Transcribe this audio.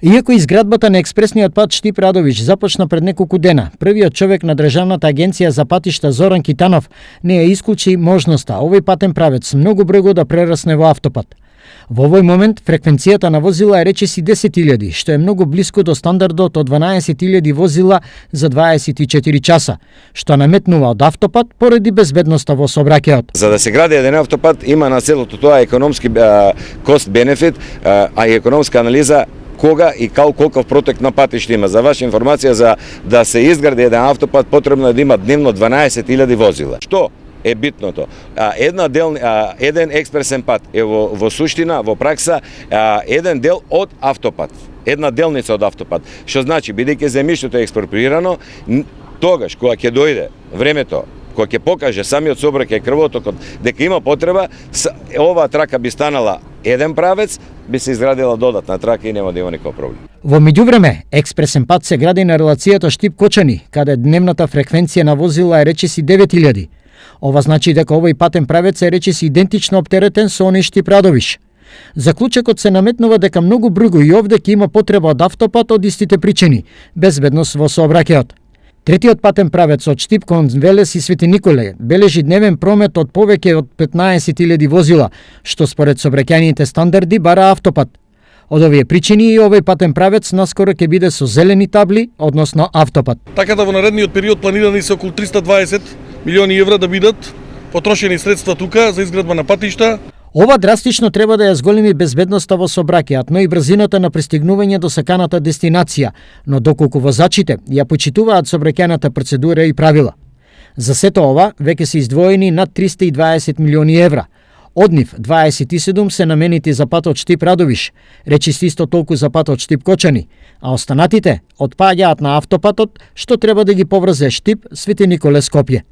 Иако изградбата на експресниот пат Штип Радовиш започна пред неколку дена, првиот човек на Државната агенција за патишта Зоран Китанов не ја исклучи можноста овој патен правец многу брзо да прерасне во автопат. Во овој момент фреквенцијата на возила е речиси 10.000, што е многу блиску до стандардот од 12.000 возила за 24 часа, што наметнува од автопат поради безбедноста во сообраќајот. За да се гради еден автопат има на целото тоа економски кост-бенефит, а и економска анализа кога и колков протек на патишта има. За ваша информација, за да се изгради еден автопат потребно е да има дневно 12.000 возила. Што е битното? Еден експресен пат е во суштина, во пракса, еден дел од автопат. Една делница од автопат. Што значи, бидејќи земјиштето е експроприирано, тогаш кога ќе дојде времето, кога ќе покаже самиот сообраќај крвотокот дека има потреба, оваа трака би станала еден правец, би се изградила додатна трака и нема да има никаков проблем. Во меѓувреме, експресен пат се гради на релацијата Штип-Кочани, каде дневната фреквенција на возила е речиси 9.000. Ова значи дека овој патен правец е речиси идентично оптеретен со оној Штип Радовиш. Заклучокот се наметнува дека многу брзо и овде ќе има потреба од автопат од истите причини – безбедност во сообраќајот. Третиот патен правец од Штип кон Велес и Свети Николе бележи дневен промет од повеќе од 15.000 возила, што според сообраќајните стандарди бара автопат. Од овие причини и овој патен правец наскоро ќе биде со зелени табли, односно автопат. Така да во наредниот период планирани се околу 320 милиони евра да бидат потрошени средства тука за изградба на патишта. Ова драстично треба да ја зголеми безбедноста во сообраќајот, но и брзината на пристигнување до саканата дестинација, но доколку возачите ја почитуваат сообраќајната процедура и правила. За сето ова веќе се издвоени над 320 милиони евра. Од нив 27 се наменети за патот Штип Радовиш, речиси исто толку за патот Штип Кочани, а останатите отпаѓаат на автопатот што треба да ги поврзе Штип Свети Николе Скопје.